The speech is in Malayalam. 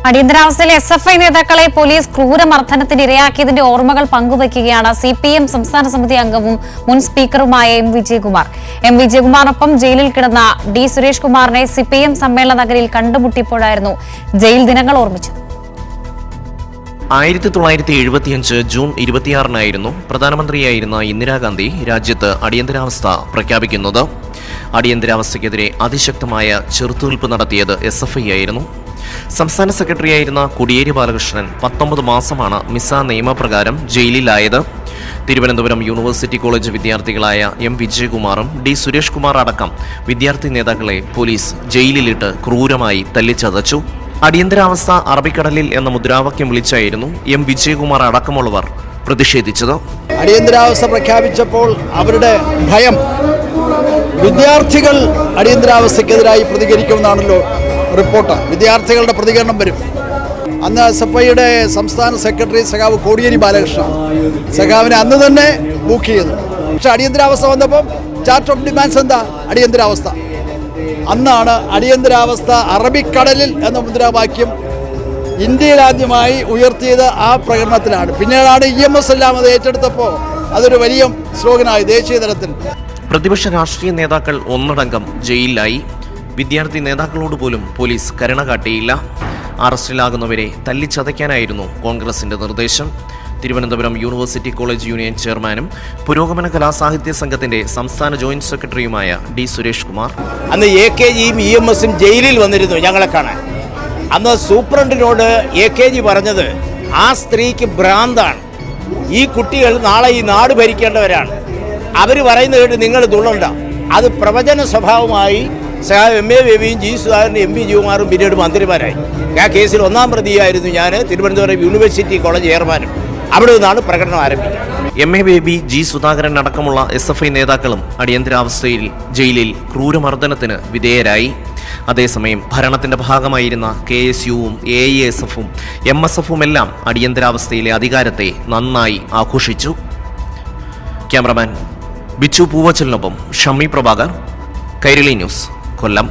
അടിയന്തരാവസ്ഥയിലെ SFI നേതാക്കളെ പോലീസ് ക്രൂരമർദ്ദനത്തിന് ഇരയാക്കിയതിന്റെ ഓർമ്മകൾ പങ്കുവയ്ക്കുകയാണ് CPM സംസ്ഥാന സമിതി അംഗവും മുൻ സ്പീക്കറുമായ M. വിജയകുമാർ. M. വിജയകുമാറിനൊപ്പം ജയിലിൽ കിടന്ന D. സുരേഷ് കുമാറിനെ CPM സമ്മേളന നഗരിയിൽ കണ്ടുമുട്ടിയപ്പോഴായിരുന്നു ജയിൽ ദിനങ്ങൾ ഓർമ്മിച്ചത്. 1975 ജൂൺ 26-നായിരുന്നു പ്രധാനമന്ത്രിയായിരുന്ന ഇന്ദിരാഗാന്ധി രാജ്യത്ത് അടിയന്തരാവസ്ഥ പ്രഖ്യാപിക്കുന്നത്. അടിയന്തരാവസ്ഥയ്ക്കെതിരെ അതിശക്തമായ ചെറുത്തുനിൽപ്പ് നടത്തിയത് SFI ആയിരുന്നു. സംസ്ഥാന സെക്രട്ടറിയായിരുന്ന കോടിയേരി ബാലകൃഷ്ണൻ 19 മാസമാണ് മിസ നിയമപ്രകാരം ജയിലിലായത്. തിരുവനന്തപുരം യൂണിവേഴ്സിറ്റി കോളേജ് വിദ്യാർത്ഥികളായ M. വിജയകുമാറും D. സുരേഷ് കുമാർ അടക്കം വിദ്യാർത്ഥി നേതാക്കളെ പോലീസ് ജയിലിലിട്ട് ക്രൂരമായി തല്ലിച്ചതച്ചു. അടിയന്തരാവസ്ഥ അറബിക്കടലിൽ എന്ന മുദ്രാവാക്യം വിളിച്ചായിരുന്നു M. വിജയകുമാർ അടക്കമുള്ളവർ പ്രതിഷേധിച്ചത്. അടിയന്തരാവസ്ഥ പ്രഖ്യാപിച്ചപ്പോൾ അവരുടെ ഭയം വിദ്യാർത്ഥികൾ അടിയന്തരാവസ്ഥക്കെതിരായി പ്രതികരിക്കുമെന്നാണല്ലോ റിപ്പോർട്ട്. വിദ്യാർത്ഥികളുടെ പ്രതികരണം വരും. അന്ന് SFIയുടെ സംസ്ഥാന സെക്രട്ടറി സഖാവ് കോടിയേരി ബാലകൃഷ്ണൻ സഖാവിനെ അന്ന് തന്നെ ബുക്ക് ചെയ്തു. പക്ഷെ അടിയന്തരാവസ്ഥ വന്നപ്പം ചാർട്ട് ഓഫ് ഡിമാൻഡ്സ് എന്താ? അടിയന്തരാവസ്ഥ. അന്നാണ് അടിയന്തരാവസ്ഥ അറബിക്കടലിൽ എന്ന മുദ്രാവാക്യം ഇന്ത്യയിൽ ആദ്യമായി ഉയർത്തിയത്. ആ പ്രകടനത്തിലാണ്. പിന്നീടാണ് EMS എല്ലാം അത് ഏറ്റെടുത്തപ്പോൾ അതൊരു വലിയ സ്ലോഗനായി ദേശീയ തലത്തിൽ. പ്രതിപക്ഷ രാഷ്ട്രീയ നേതാക്കൾ ഒന്നടങ്കം ജയിലിലായി. വിദ്യാർത്ഥി നേതാക്കളോട് പോലും പോലീസ് കരുണ കാട്ടിയില്ല. അറസ്റ്റിലാകുന്നവരെ തല്ലിച്ചതയ്ക്കാനായിരുന്നു കോൺഗ്രസിന്റെ നിർദ്ദേശം. തിരുവനന്തപുരം യൂണിവേഴ്സിറ്റി കോളേജ് യൂണിയൻ ചെയർമാനും പുരോഗമന കലാസാഹിത്യ സംഘത്തിന്റെ സംസ്ഥാന ജോയിന്റ് സെക്രട്ടറിയുമായ D. സുരേഷ് കുമാർ. അന്ന് AKGയും EMSും ജയിലിൽ വന്നിരുന്നു ഞങ്ങളെ കാണാൻ. അന്ന് സൂപ്രണ്ടിനോട് AKG പറഞ്ഞത് ആ സ്ത്രീക്ക് ഭ്രാന്താണ്, ഈ കുട്ടികൾ നാളെ ഈ നാട് ഭരിക്കേണ്ടവരാണ്, അവർ പറയുന്നത് കേട്ട് നിങ്ങൾ തുള്ളണ്ട. അത് പ്രവചന സ്വഭാവമായി MA ബേബിയും G. സുധാകരനും M. വിജയകുമാറും പിന്നീട് മന്ത്രിമാരായി. ആ കേസിൽ 1-ാം പ്രതിയായിരുന്നു ഞാൻ. തിരുവനന്തപുരം യൂണിവേഴ്സിറ്റി കോളേജ് ചെയർമാനും. അവിടെ നിന്നാണ് പ്രകടനം ആരംഭിക്കുന്നത്. MA baby, G. സുധാകരൻ അടക്കമുള്ള SFI നേതാക്കളും അടിയന്തരാവസ്ഥയിൽ ജയിലിൽ ക്രൂരമർദ്ദനത്തിന് വിധേയരായി. അതേസമയം ഭരണത്തിന്റെ ഭാഗമായിരുന്ന KSUവും AISFും MSFും എല്ലാം അടിയന്തരാവസ്ഥയിലെ അധികാരത്തെ നന്നായി ആഘോഷിച്ചു. ക്യാമറമാൻ ബിച്ചു പൂവച്ചലിനൊപ്പം ഷമ്മി പ്രഭാകർ, കൈരളി ന്യൂസ്, കൊല്ലം.